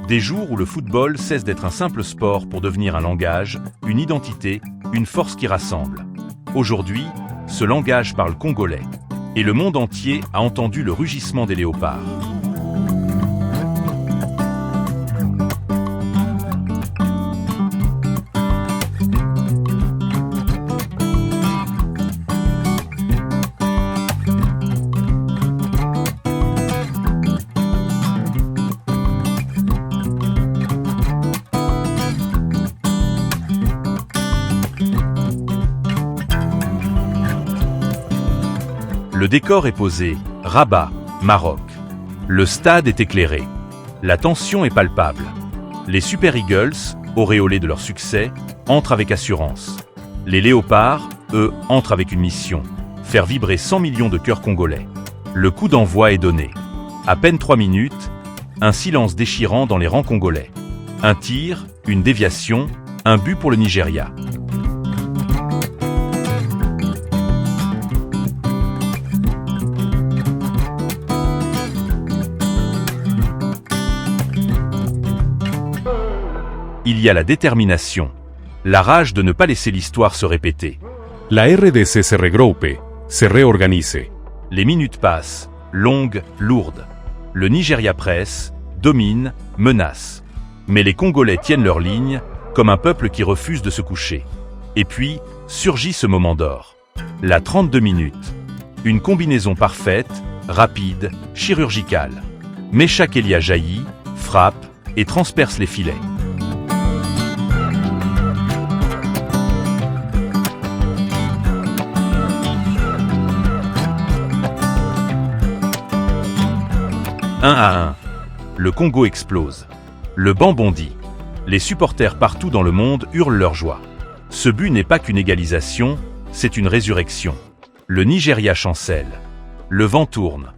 Des jours où le football cesse d'être un simple sport pour devenir un langage, une identité, une force qui rassemble. Aujourd'hui, ce langage parle congolais. Et le monde entier a entendu le rugissement des léopards. Le décor est posé, Rabat, Maroc. Le stade est éclairé. La tension est palpable. Les Super Eagles, auréolés de leur succès, entrent avec assurance. Les Léopards, eux, entrent avec une mission, faire vibrer 100 millions de cœurs congolais. Le coup d'envoi est donné. À peine 3 minutes, un silence déchirant dans les rangs congolais. Un tir, une déviation, un but pour le Nigeria. Il y a la détermination, la rage de ne pas laisser l'histoire se répéter. La RDC se regroupe, se réorganise. Les minutes passent, longues, lourdes. Le Nigeria presse, domine, menace. Mais les Congolais tiennent leur ligne, comme un peuple qui refuse de se coucher. Et puis, surgit ce moment d'or. La 32 minutes. Une combinaison parfaite, rapide, chirurgicale. Meshak Elia jaillit, frappe et transperce les filets. Un à un. Le Congo explose. Le banc bondit. Les supporters partout dans le monde hurlent leur joie. Ce but n'est pas qu'une égalisation, c'est une résurrection. Le Nigeria chancelle. Le vent tourne.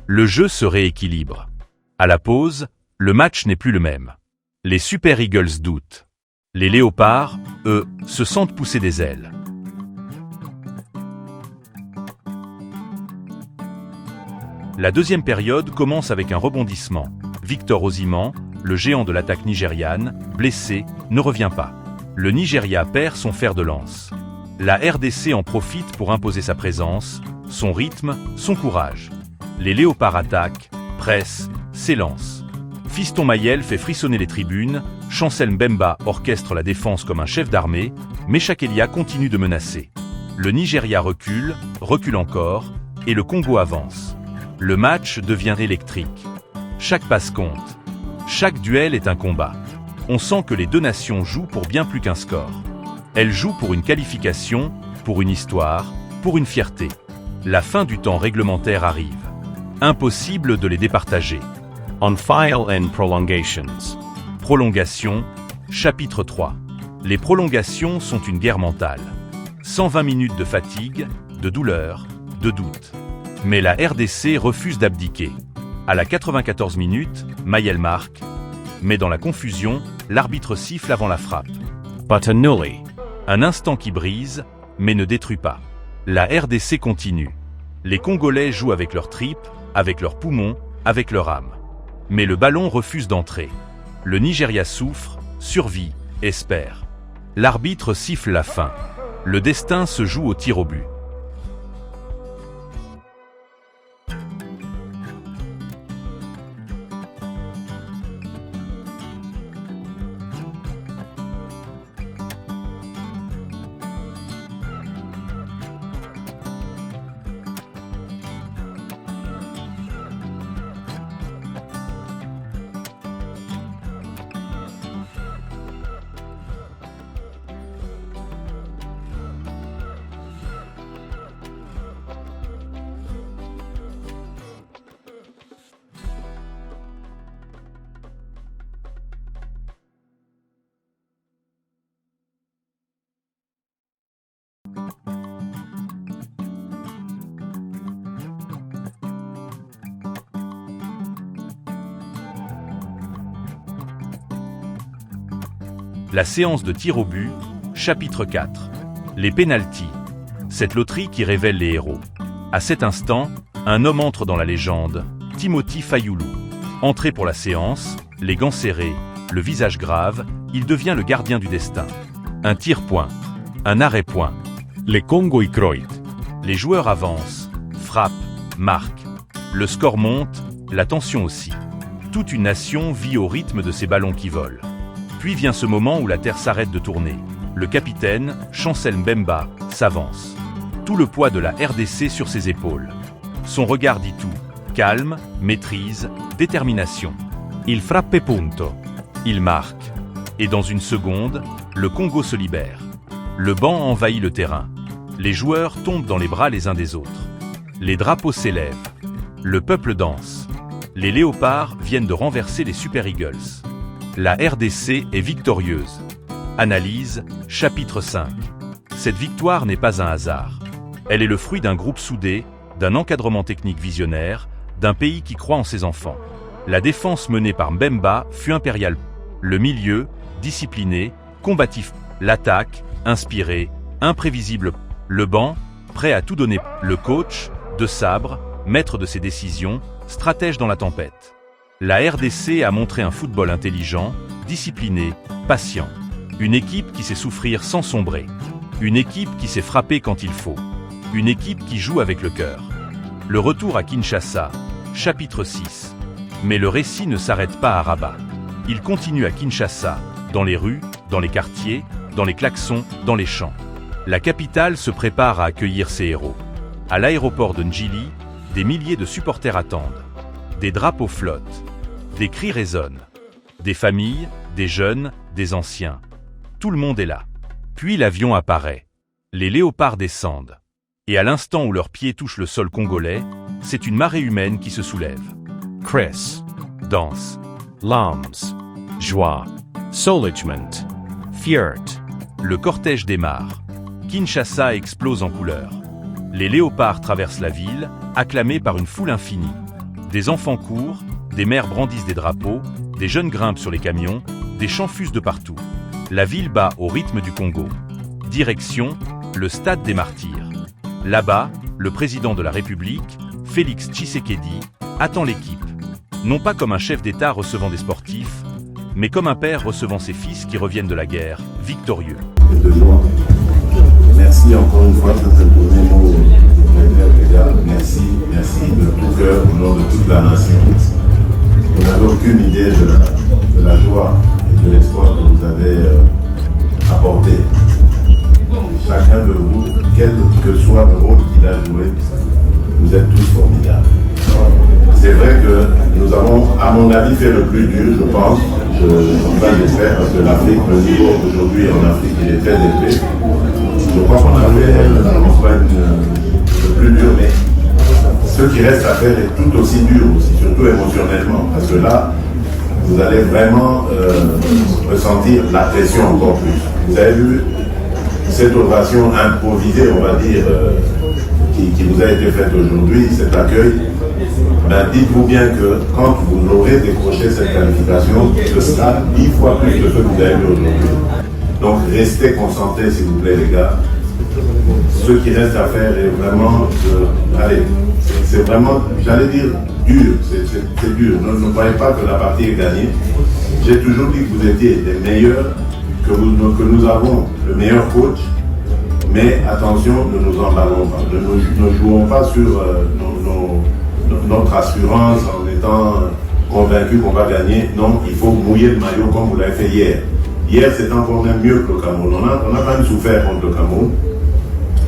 Le jeu se rééquilibre. À la pause, le match n'est plus le même. Les Super Eagles doutent. Les Léopards, eux, se sentent pousser des ailes. La deuxième période commence avec un rebondissement. Victor Osimhen, le géant de l'attaque nigériane, blessé, ne revient pas. Le Nigeria perd son fer de lance. La RDC en profite pour imposer sa présence, son rythme, son courage. Les Léopards attaquent, pressent, s'élancent. Fiston Mayel fait frissonner les tribunes, Chancel Mbemba orchestre la défense comme un chef d'armée, Meshak Elia continue de menacer. Le Nigeria recule, recule encore, et le Congo avance. Le match devient électrique. Chaque passe compte. Chaque duel est un combat. On sent que les deux nations jouent pour bien plus qu'un score. Elles jouent pour une qualification, pour une histoire, pour une fierté. La fin du temps réglementaire arrive. Impossible de les départager. On file and prolongations. Prolongation, chapitre 3. Les prolongations sont une guerre mentale. 120 minutes de fatigue, de douleur, de doute. Mais la RDC refuse d'abdiquer. À la 94 minutes, Mayel marque. Mais dans la confusion, l'arbitre siffle avant la frappe. But annulé. Un instant qui brise, mais ne détruit pas. La RDC continue. Les Congolais jouent avec leurs tripes, avec leurs poumons, avec leur âme. Mais le ballon refuse d'entrer. Le Nigeria souffre, survit, espère. L'arbitre siffle la fin. Le destin se joue au tir au but. La séance de tir au but, chapitre 4. Les pénaltys. Cette loterie qui révèle les héros. À cet instant, un homme entre dans la légende, Timothy Fayulu. Entré pour la séance, les gants serrés, le visage grave, il devient le gardien du destin. Un tir-point. Un arrêt-point. Le Congo y Croit. Les joueurs avancent, frappent, marquent. Le score monte, la tension aussi. Toute une nation vit au rythme de ces ballons qui volent. Puis vient ce moment où la terre s'arrête de tourner. Le capitaine, Chancel Mbemba, s'avance. Tout le poids de la RDC sur ses épaules. Son regard dit tout. Calme, maîtrise, détermination. Il frappe punto. Il marque. Et dans une seconde, le Congo se libère. Le banc envahit le terrain. Les joueurs tombent dans les bras les uns des autres. Les drapeaux s'élèvent. Le peuple danse. Les léopards viennent de renverser les Super Eagles. La RDC est victorieuse. Analyse, chapitre 5. Cette victoire n'est pas un hasard. Elle est le fruit d'un groupe soudé, d'un encadrement technique visionnaire, d'un pays qui croit en ses enfants. La défense menée par Mbemba fut impériale. Le milieu, discipliné, combatif. L'attaque, inspirée, imprévisible. Le banc, prêt à tout donner. Le coach, de sabre, maître de ses décisions, stratège dans la tempête. La RDC a montré un football intelligent, discipliné, patient. Une équipe qui sait souffrir sans sombrer. Une équipe qui sait frapper quand il faut. Une équipe qui joue avec le cœur. Le retour à Kinshasa, chapitre 6. Mais le récit ne s'arrête pas à Rabat. Il continue à Kinshasa, dans les rues, dans les quartiers, dans les klaxons, dans les champs. La capitale se prépare à accueillir ses héros. À l'aéroport de Njili, des milliers de supporters attendent. Des drapeaux flottent. Des cris résonnent. Des familles, des jeunes, des anciens. Tout le monde est là. Puis l'avion apparaît. Les léopards descendent. Et à l'instant où leurs pieds touchent le sol congolais, c'est une marée humaine qui se soulève. Chris. Danse. Lambs. Joie. Soulagement. Fierté. Le cortège démarre. Kinshasa explose en couleurs. Les léopards traversent la ville, acclamés par une foule infinie. Des enfants courent, des mères brandissent des drapeaux, des jeunes grimpent sur les camions, des chants fusent de partout. La ville bat au rythme du Congo. Direction, le stade des Martyrs. Là-bas, le président de la République, Félix Tshisekedi, attend l'équipe. Non pas comme un chef d'État recevant des sportifs, mais comme un père recevant ses fils qui reviennent de la guerre, victorieux. Merci encore une fois pour ce premier mot, les gars. Merci de tout cœur au nom de toute la nation. Vous n'avez aucune idée de la joie et de l'espoir que vous avez apporté. Chacun de vous, quel que soit le rôle qu'il a joué, vous êtes tous formidables. C'est vrai que nous avons, à mon avis, fait le plus dur, je pense. J'espère, parce que l'Afrique, le niveau aujourd'hui en Afrique, il est très élevé. Je crois qu'on a fait le plus dur, mais ce qui reste à faire est tout aussi dur aussi, surtout émotionnellement, parce que là, vous allez vraiment ressentir la pression encore plus. Vous avez vu cette ovation improvisée, on va dire, qui vous a été faite aujourd'hui, cet accueil. Ben, dites-vous bien que quand vous aurez décroché cette qualification, ce sera 10 fois plus que ce que vous avez vu aujourd'hui. Donc restez concentrés s'il vous plaît les gars. Ce qui reste à faire est vraiment, c'est vraiment, j'allais dire dur, c'est dur. Ne croyez pas que la partie est gagnée. J'ai toujours dit que vous étiez les meilleurs, que nous avons le meilleur coach, mais attention, ne nous emballons pas, ne jouons pas sur notre assurance en étant convaincu qu'on va gagner. Non, il faut mouiller le maillot comme vous l'avez fait hier. Hier, c'était encore même mieux que le Cameroun. On a quand même souffert contre le Cameroun.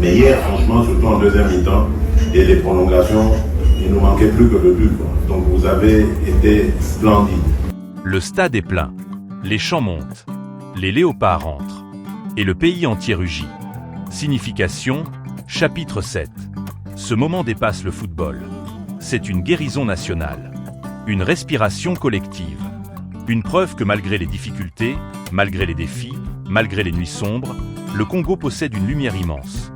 Mais hier, franchement, surtout en deuxième mi-temps, et les prolongations, il nous manquait plus que le but. Donc vous avez été splendide. Le stade est plein. Les chants montent. Les léopards rentrent. Et le pays entier rugit. Signification, chapitre 7. Ce moment dépasse le football. C'est une guérison nationale. Une respiration collective. Une preuve que malgré les difficultés, malgré les défis, malgré les nuits sombres, le Congo possède une lumière immense.